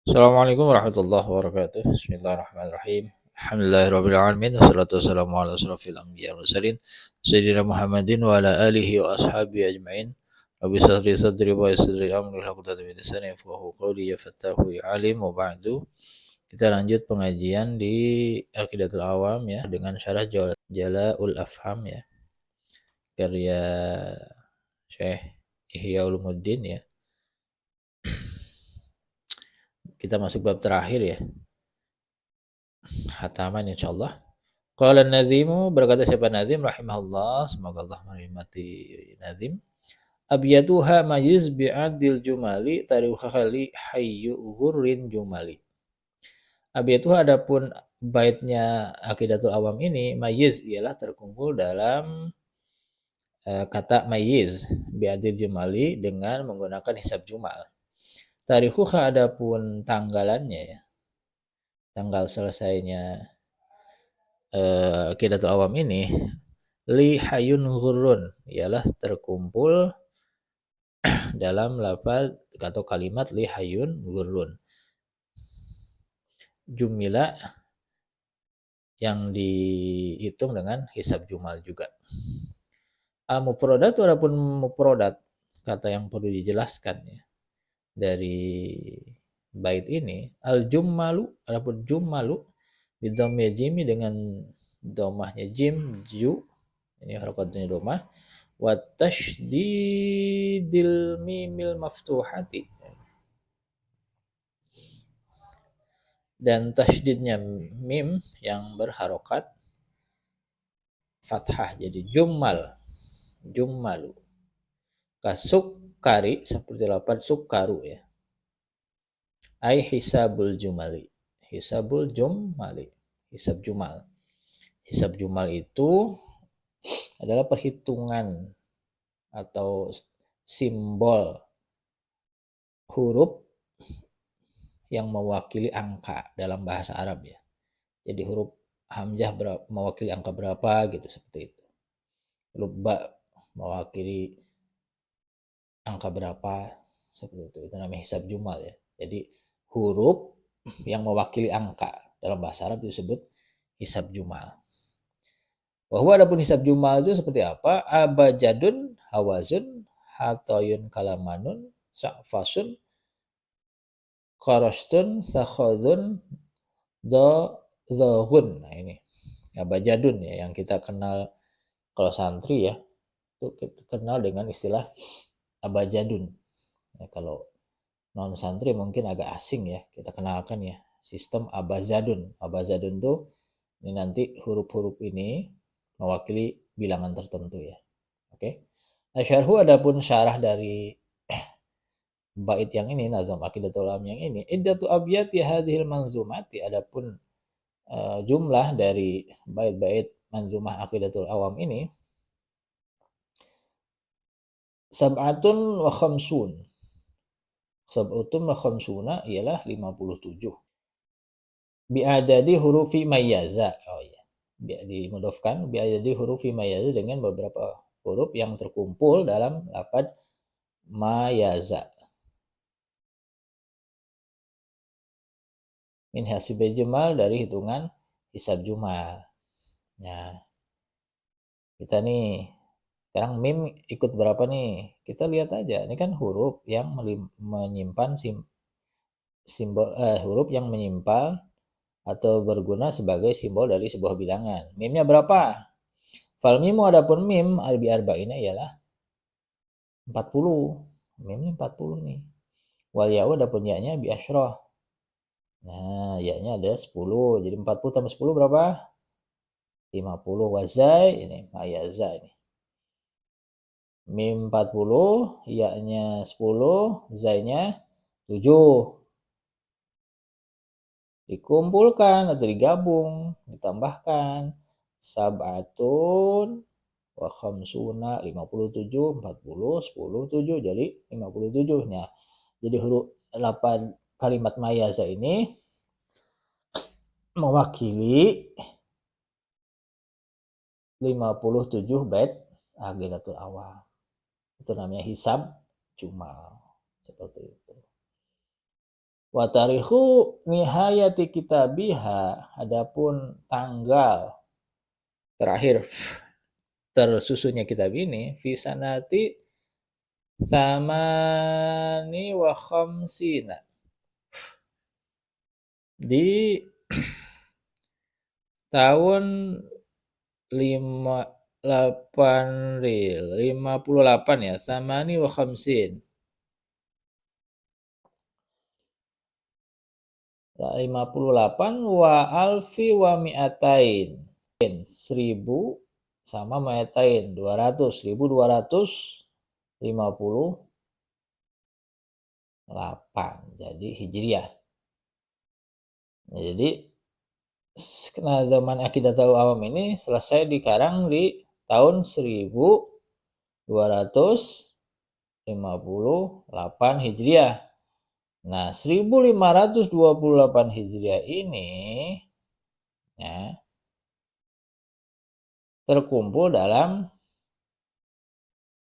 Assalamualaikum warahmatullahi wabarakatuh. Bismillahirrahmanirrahim. Alhamdulillahirrahmanirrahim. Wassalatu wassalamu ala asrafil anbiya wal mursalin. Sayyidina Muhammadin wa ala alihi wa ashabihi ajma'in. Rabbi sahli sadri wa yassir li amri hlaqdatan min lisani yafqahu qawli ya fattahu ya alim wa ba'du. Kita lanjut pengajian di Aqidatul Awam ya dengan syarah Jala'ul Afham ya. Karya Syekh Ihya Ulumuddin ya. Kita masuk bab terakhir ya. Hataman insyaallah. Qala Nazimu, berkata siapa Nazim rahimahullah, semoga Allah merahmati Nazim. Abyatuha mayiz bi'adil jumali tariukhali hayyu ghurrin jumali. Abyatuha adapun baitnya Aqidatul Awam ini mayiz ialah terkumpul dalam kata mayiz bi'adil jumali dengan menggunakan hisab jumal. Tarikhuha adapun tanggalannya ya. Tanggal selesainya Aqidatul Awam ini li hayun ghurrun ialah terkumpul dalam lafaz atau kalimat li hayun ghurrun. Jumila yang dihitung dengan hisab jumal juga. Mufradat adapun mufradat kata yang perlu dijelaskan ya dari bait ini al jummalu adapun jummalu bidhammil jimi dengan domahnya jim ju ini harokatnya domah wa tasydidil mimil maftuhati dan tasydidnya mim yang berharokat fathah jadi jummalu kasukari seperti lapan sukaru ya ai hisab jumal itu adalah perhitungan atau simbol huruf yang mewakili angka dalam bahasa Arab ya. Jadi huruf hamzah mewakili angka berapa gitu seperti itu. Huruf ba mewakili angka berapa seperti itu. Itu namanya hisab jumal ya. Jadi huruf yang mewakili angka dalam bahasa Arab disebut hisab jumal. Bahwa adapun hisab jumal itu seperti apa? Abajadun, hawazun, hatoyun kalamanun, sa'fasun, korostun, sakhadun, zohun. Nah ini abajadun ya yang kita kenal kalau santri ya. Itu kita kenal dengan istilah abajadun. Ya, kalau non santri mungkin agak asing ya. Kita kenalkan ya sistem abajadun. Abajadun tuh ini nanti huruf-huruf ini mewakili bilangan tertentu ya. Oke. Nah, syarhu adapun syarah dari bait yang ini nazam Aqidatul Awam yang ini iddatu abyati hadhil manzumati adapun jumlah dari bait-bait manzumah Aqidatul Awam ini sab'atun wa khamsun. Sab'atun wa khamsuna ialah 57. Bi'adadi hurufi mayyaza. Oh iya. Dimudofkan bi'adadi hurufi mayyaza dengan beberapa huruf yang terkumpul dalam lafaz mayaza. Min hasibil jumal dari hitungan hisab jumal. Nah, kita nih sekarang mim ikut berapa nih? Kita lihat aja. Ini kan huruf yang menyimpan huruf yang menyimpal atau berguna sebagai simbol dari sebuah bilangan. Mimnya berapa? Fal mimu adapun mim bi arba'ina ialah 40. Mimnya 40 nih. Wal ya'u adapun ya-nya bi asyrah. Nah, ya-nya ada 10. Jadi 40 tambah 10 berapa? 50. Wazai ini mayaza ini. Mim 40, ya-nya 10, zai-nya 7. Dikumpulkan atau digabung, ditambahkan sab'atun wa khamsuna 57, 40, 10, 7 jadi 57. Nah, jadi huruf 8 kalimat mayaza ini mewakili 57 bait Aqidatul Awam. Itu namanya hisab jumal. Seperti itu. Wa tarikhu nihayati kitabiha, adapun tanggal terakhir tersusunnya kitab ini fi sanati samani wa khamsina, di tahun 58 ya, samani wa khamsin, 58 wa alfi wa mi'atain, 1000 sama mi'atain 200, 1258, jadi hijriah. Jadi zaman Aqidatul Awam ini selesai dikarang di tahun 1258 Hijriah. Nah, 1528 Hijriah ini ya, terkumpul dalam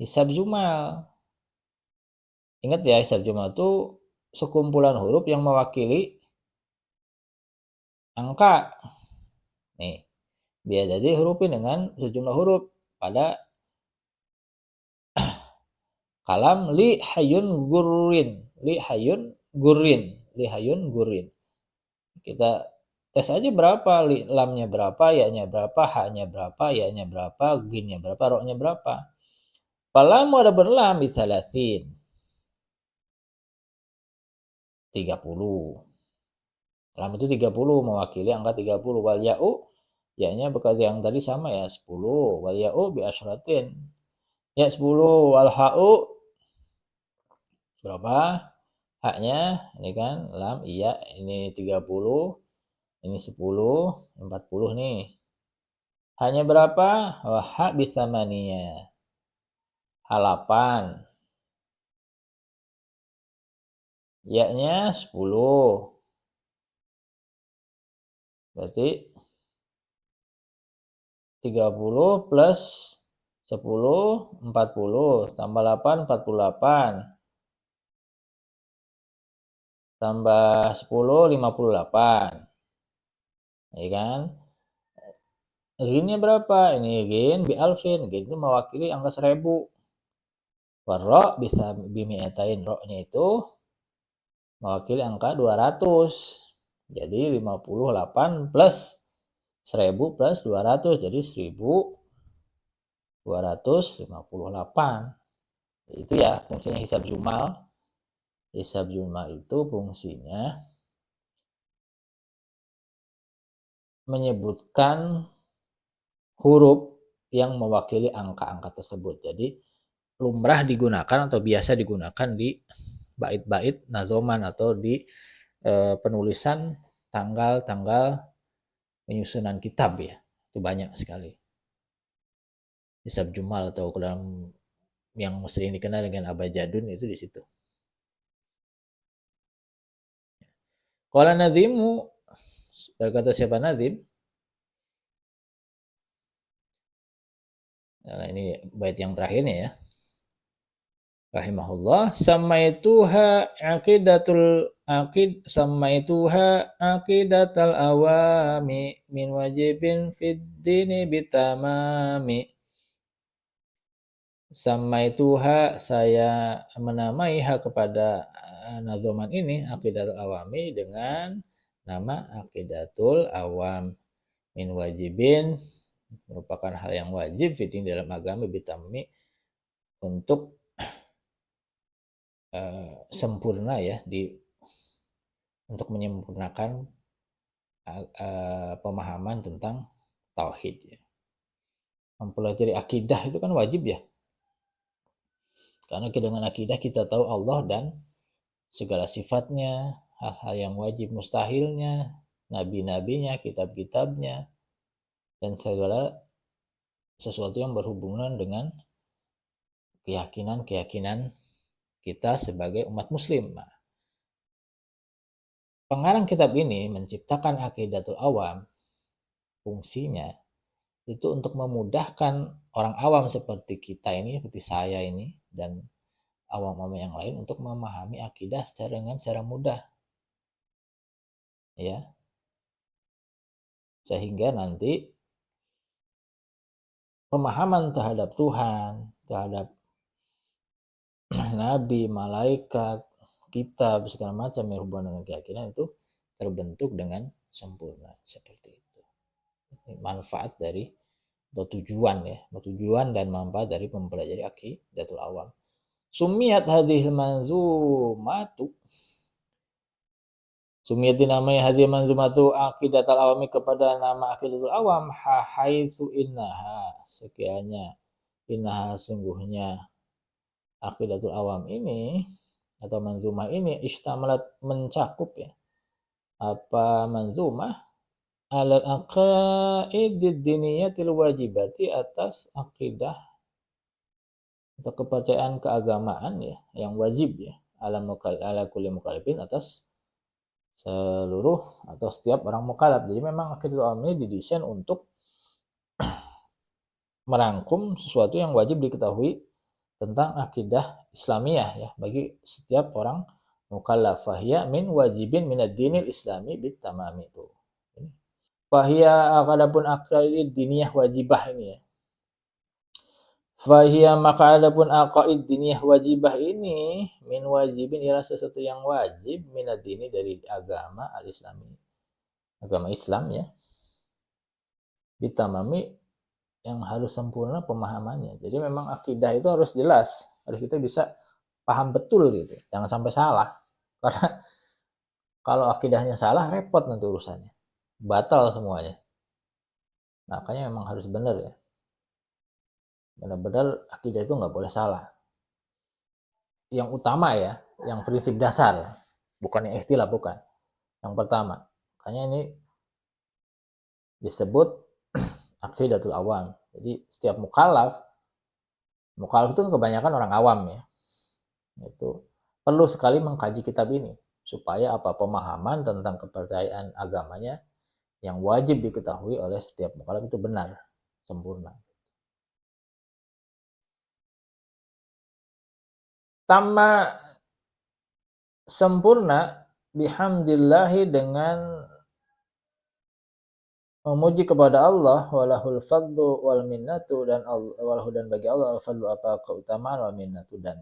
Hisab Jumal. Ingat ya, Hisab Jumal itu sekumpulan huruf yang mewakili angka. Nih, biar jadi hurufin dengan sejumlah huruf pada kalam li hayun gurin, li hayun gurin, li hayun gurin. Kita tes aja berapa, lamnya berapa, ya-nya berapa, ha-nya berapa, ya-nya berapa, ginnya berapa, ro-nya berapa. Palamu ada berlam bisa lasin 30. Lam itu 30 mewakili angka 30. Wal ya'u, ya-nya berkata yang tadi sama ya 10. Wal ya'u bi asyratin. Ya 10. Wal ha'u berapa? Haknya ini kan lam iya, ini 30, ini 10, 40 nih. Haknya berapa? Wah, hak bisa mania 8. Ya-nya 10. Berarti 30 plus 10, 40. Tambah 8, 48. Tambah 10, 58. Ya kan? Ginnya berapa? Ini gin bi alfin. Gin itu mewakili angka 1000. Warro bisa bimiatain, ro-nya itu mewakili angka 200. Jadi 58 plus 1000 plus 200, jadi 1258. Itu ya fungsinya hisab jumal. Hisab jumal itu fungsinya menyebutkan huruf yang mewakili angka-angka tersebut. Jadi lumrah digunakan atau biasa digunakan di bait-bait nazoman atau di penulisan tanggal-tanggal penyusunan kitab ya. Itu banyak sekali. Hisab jumal atau dalam yang sering dikenal dengan abajadun itu di situ. Qala Nazimu, berkata siapa Nazim? Nah, ini bait yang terakhirnya ya. Rahimahullah, samaituha aqidatul awami min wajibin fid dini bitamami. Samaituha, saya menamai hak kepada nazoman ini aqidatul awami dengan nama aqidatul awam, min wajibin merupakan hal yang wajib fitting dalam agama bitamami, untuk sempurna ya, untuk menyempurnakan pemahaman tentang tauhid ya. Mempelajari akidah itu kan wajib ya, karena dengan akidah kita tahu Allah dan segala sifatnya, hal-hal yang wajib mustahilnya, nabi-nabinya, kitab-kitabnya, dan segala sesuatu yang berhubungan dengan keyakinan-keyakinan kita sebagai umat muslim. Nah, pengarang kitab ini menciptakan Aqidatul Awam, fungsinya itu untuk memudahkan orang awam seperti kita ini, seperti saya ini, dan awam-awam yang lain untuk memahami akidah secara mudah. ya. Sehingga nanti pemahaman terhadap Tuhan, terhadap nabi, malaikat, kitab, segala macam yang hubungan dengan keyakinan itu terbentuk dengan sempurna seperti itu. Manfaat dari atau tujuan dan manfaat dari mempelajari Aqidatul Awam. Sumiyat hadhil manzumatu, Sumiyat dinamai hadhil manzumatu Aqidatul Awami kepada nama Aqidatul Awam haitsu innaha, sekiranya innaha sungguhnya Aqidatul Awam ini atau manzumah ini istamalat mencakup ya. Apa manzumah? Alal aqaidid diniyatil wajibati, atas akidah atau kepercayaan keagamaan ya yang wajib ya ala kulli mukallafin, atas seluruh atau setiap orang mukallaf. Jadi memang akidah awam ini didesain untuk merangkum sesuatu yang wajib diketahui tentang akidah Islamiyah ya bagi setiap orang mukallaf. Fahiya min wajibin minad dinil islami bitamami itu. Fahia adapun aqaid diniyah wajibah ini ya. Fahia maka adapun aqaid diniyah wajibah ini min wajibin ialah sesuatu yang wajib minad dini dari agama al-islami. Agama Islam ya. Bitamami yang harus sempurna pemahamannya. Jadi memang akidah itu harus jelas, harus kita bisa paham betul gitu. Jangan sampai salah. Karena kalau akidahnya salah repot nanti urusannya. Batal semuanya. Makanya memang harus benar ya. Benar-benar akidah itu nggak boleh salah. Yang utama ya, yang prinsip dasar, bukan yang ikhtilaf, bukan. Yang pertama, makanya ini disebut aqidatul awam. Jadi setiap mukallaf itu kebanyakan orang awam ya. Itu perlu sekali mengkaji kitab ini supaya apa pemahaman tentang kepercayaan agamanya yang wajib diketahui oleh setiap mukallaf itu benar, sempurna. Tamma sempurna bihamdillahi dengan memuji kepada Allah, walahul fadlu wal minnatu, dan walahu dan bagi Allah al fadlu apa keutamaan, wal minnatu dan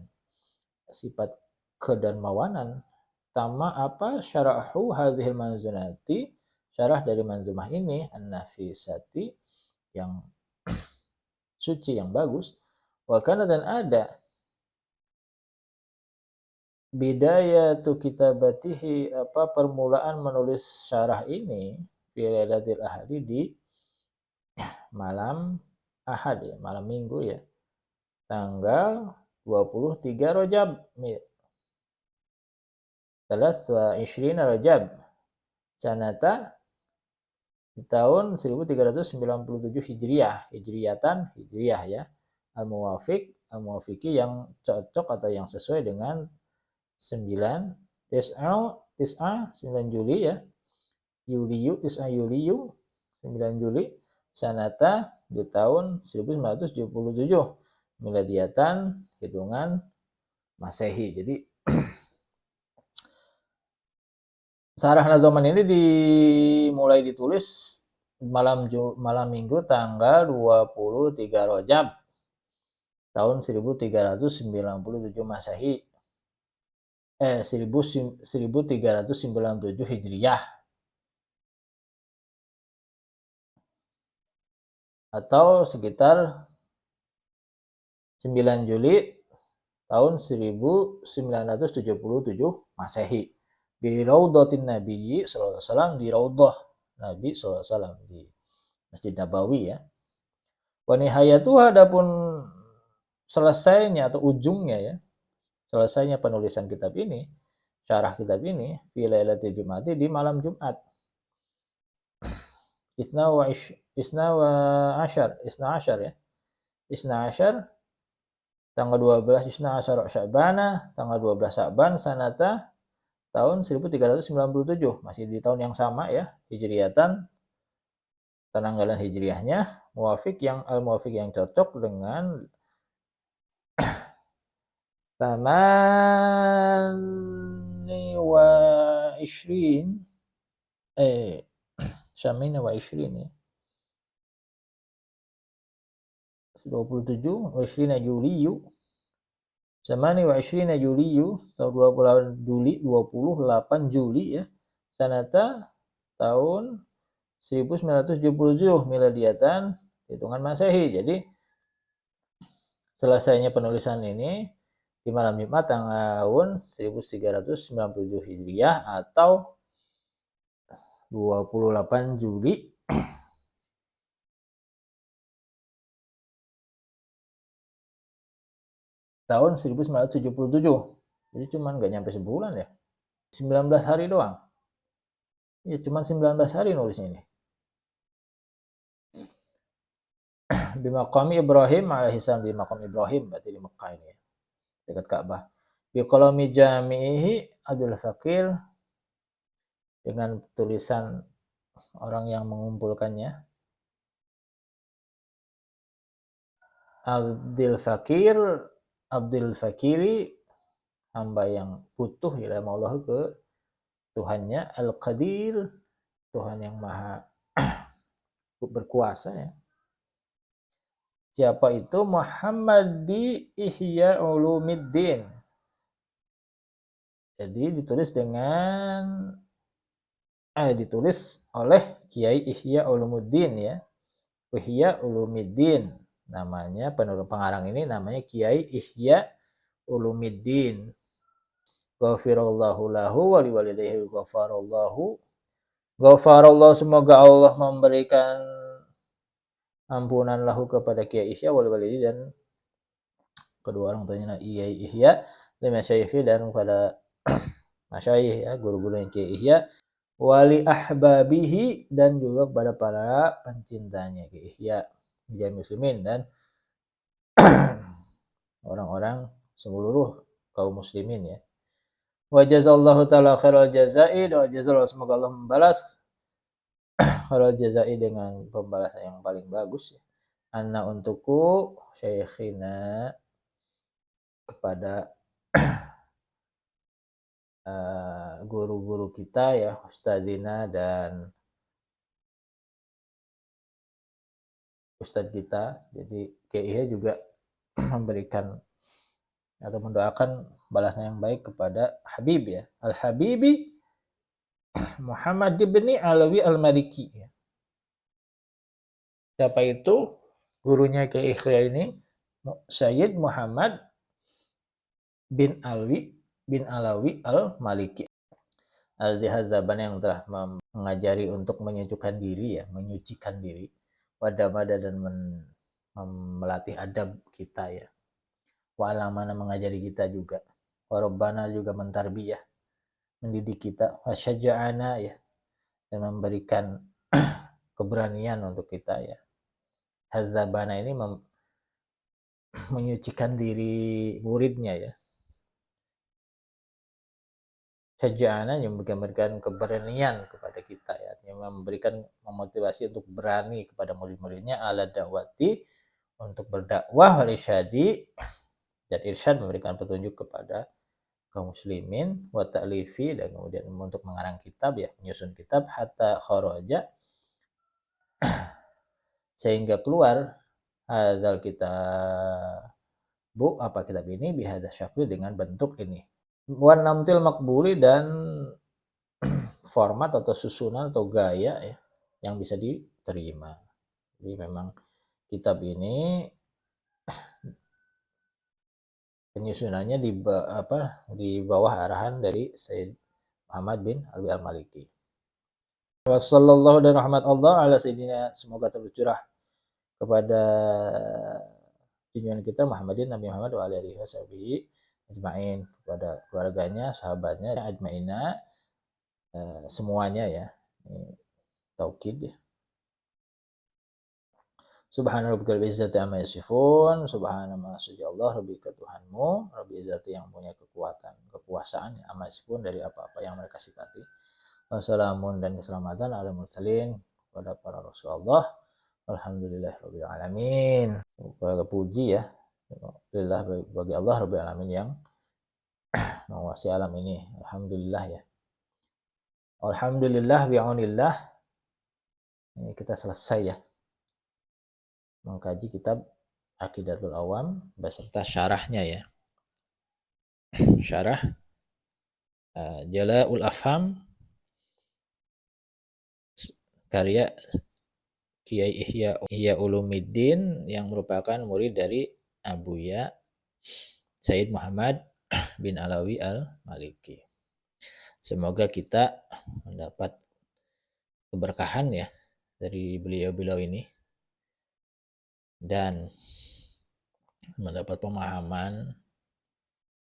sifat kedermawanan. Tama apa syarahu hadhil manzunati, syarah dari manzumah ini an-nafisati yang suci yang bagus. Wa kana dan ada bidayatu kitabatihi apa permulaan menulis syarah ini fi lailatul ahadi di malam Ahad ya, malam Minggu ya. Tanggal 23 Rajab. Talas wa ishrina Rajab. Sanata di tahun 1397 Hijriyah, Hijriyah ya. Al-Muwafiqi yang cocok atau yang sesuai dengan 9 Juli ya. Tis'a Yuliyu 9 Juli sanata di tahun 1977 miladiatan hitungan Masehi. Jadi Syarah Nazoman ini dimulai ditulis malam Minggu tanggal 23 Rajab tahun 1397 Masehi. 1397 Hijriyah. Atau sekitar 9 Juli tahun 1977 Masehi. Di Raudhatin Nabi sallallahu alaihi wasallam, di Raudhah Nabi sallallahu alaihi wasallam di Masjid Nabawi ya. Wa nihayatu adapun selesainya atau ujungnya ya. Selesainya penulisan kitab ini, syarah kitab ini fi lailatul jum'ati di malam Jumat. Isna asyar ya. Isna asyar tanggal 12 Isna asyar Sya'bana, tanggal 12 Sya'ban sanata tahun 1397, masih di tahun yang sama ya, Hijriyatan, penanggalan Hijriyahnya, al-muwafiq yang cocok dengan tamani 20 20 wa Syamina wa Ishrin ya. 27 wa Ishrina Juliyu. Samani wa Ishrina Juliyu, tahun 28 Juli, 28 Juli ya. Sanata tahun 1977 miladiatan hitungan Masehi. Jadi selesainya penulisan ini di malam Jumat tahun 1397 Hijriah atau 28 Juli tahun 1977. Jadi cuman nggak nyampe sebulan ya. 19 hari doang. Ya cuman 19 hari nulisnya ini. Di maqam Ibrahim alaihissalam, di maqam Ibrahim berarti di Mekah ini ya. Dekat Ka'bah. Bi qalami jami'ihi Abdul Fakir, dengan tulisan orang yang mengumpulkannya. Abdul Fakiri, hamba yang butuh ila Allah ke Tuhannya, Al-Qadir, Tuhan yang maha berkuasa ya. Siapa itu? Muhammad di Ihya Ulumiddin. Jadi ditulis oleh Kiai Ihya Ulumuddin ya. Ihya Ulumiddin namanya, pengarang ini namanya Kiai Ihya Ulumiddin. Ghafirallahu lahu wa liwalidayhi ghafarallahu. Semoga Allah memberikan ampunan lahu kepada Kiai Ihya wal walidi dan kedua orang tuanya Kiai Ihya, dan masyayikh dan kepada masyayikh ya, guru-guru yang Kiai Ihya, wali ahbabihi dan juga kepada para pencintanya Kiai Ihya, jami'il muslimin dan orang-orang seluruh kaum muslimin ya. Wa jazallahu ta'ala khairal jazai, wa jazallahu, semoga Allah membalas khairal jazai dengan pembalasan yang paling bagus ya. Anna untukku syekhina, kepada guru-guru kita ya, ustadzina dan ustadz kita. Jadi Kiai juga memberikan atau mendoakan balasan yang baik kepada Habib ya, Al-Habibi Muhammad ibni Alawi Al-Maliki ya. Siapa itu? Gurunya Kiai Ihya ini Sayyid Muhammad bin Alawi Al-Maliki Al-Zihazaban, yang telah mengajari untuk menyucikan diri ya, menyucikan diri, wadamada dan melatih adab kita ya, walamana mengajari kita juga, warabbana juga mentarbiyah, mendidik kita, wasyaja'ana ya, dan memberikan keberanian untuk kita ya. Hazabana ini menyucikan diri muridnya ya. Syaja'ana yang memberikan keberanian kepada kita ya, yang memberikan memotivasi untuk berani kepada murid-muridnya, ala dakwati, untuk berdakwah, wal irsyadi, dan irsyad memberikan petunjuk kepada kaum muslimin, wa ta'lifi, dan kemudian untuk mengarang kitab ya, menyusun kitab, hatta kharaja, sehingga keluar hadzal kitab, apa kitab ini, bihadza syakli, dengan bentuk ini, wan namtil makbuli, dan format atau susunan atau gaya ya, yang bisa diterima. Jadi memang kitab ini penyusunannya di bawah arahan dari Sayyid Muhammad bin Alawi Al-Maliki. Wassallallahu, dan rahmat Allah ala sayyidina, semoga tercurah kepada junjungan kita Muhammadin Nabi Muhammad wa alihi washabihi ajmain, kepada keluarganya, sahabatnya ajmaina, semuanya ya. Ini taukid ya. Subhana rabbika rabbil izzati amma yasifun, subhana ma Allah, rabbi ke Tuhanmu, rabbil izzati yang punya kekuasaan ya, amma yasifun, dari apa-apa yang mereka sifati. Wassalamun, dan keselamatan ala mursalin, kepada para Rasulullah. Alhamdulillahirabbil alamin. Kepada puji ya, alhamdulillah bagi Allah rabbil alamin yang menguasai alam ini. Alhamdulillah ya. Alhamdulillah bi'aunillah. Ini kita selesai ya mengkaji kitab Aqidatul Awam beserta syarahnya ya. Syarah Jala'ul Afham karya Kiai Ihya Ulumuddin yang merupakan murid dari Abuya Said Muhammad bin Alawi Al-Maliki. Semoga kita mendapat keberkahan ya dari beliau-beliau ini dan mendapat pemahaman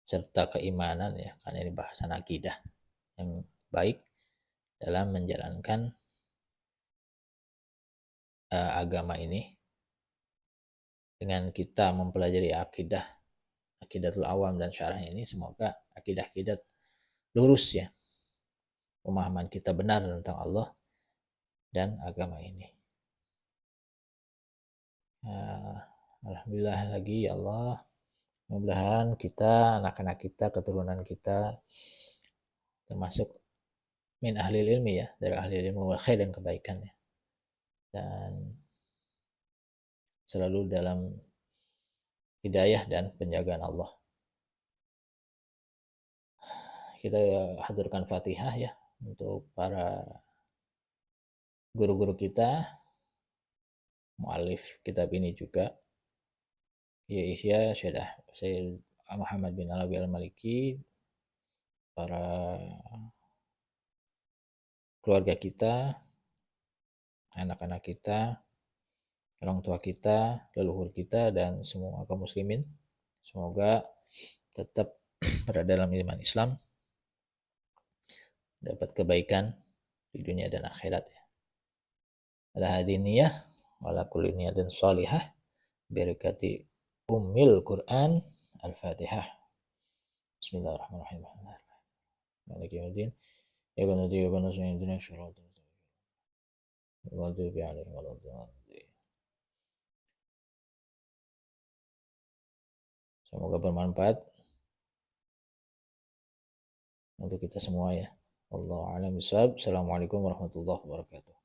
serta keimanan ya, karena ini bahasan akidah yang baik dalam menjalankan agama ini. Dengan kita mempelajari Aqidatul Awam dan syarahnya ini, semoga akidah-akidah lurus ya, pemahaman kita benar tentang Allah dan agama ini. Alhamdulillah lagi ya Allah, mudah-mudahan kita, anak-anak kita, keturunan kita termasuk min ahli ilmi ya, dari ahli ilmu wal khair dan kebaikan ya, dan selalu dalam hidayah dan penjagaan Allah. Kita haturkan Fatihah ya untuk para guru-guru kita, mu'alif kitab ini juga, ya Ihya Syed Muhammad bin Alawi Al-Maliki, para keluarga kita, anak-anak kita, orang tua kita, leluhur kita, dan semua kaum muslimin. Semoga tetap berada dalam iman Islam, dapat kebaikan di dunia dan akhirat ya. Ala hadiniyah wa ala kulli niyatin salihah barakati ummil Quran Al-Fatihah. Bismillahirrahmanirrahim. Maliki yaumiddin. Ya kana di kana sayyidina dunya syaratul Waduh bi'alaihi waladhdallin. Semoga bermanfaat untuk kita semua ya. Wallahu a'lam bishawab. Assalamualaikum warahmatullahi wabarakatuh.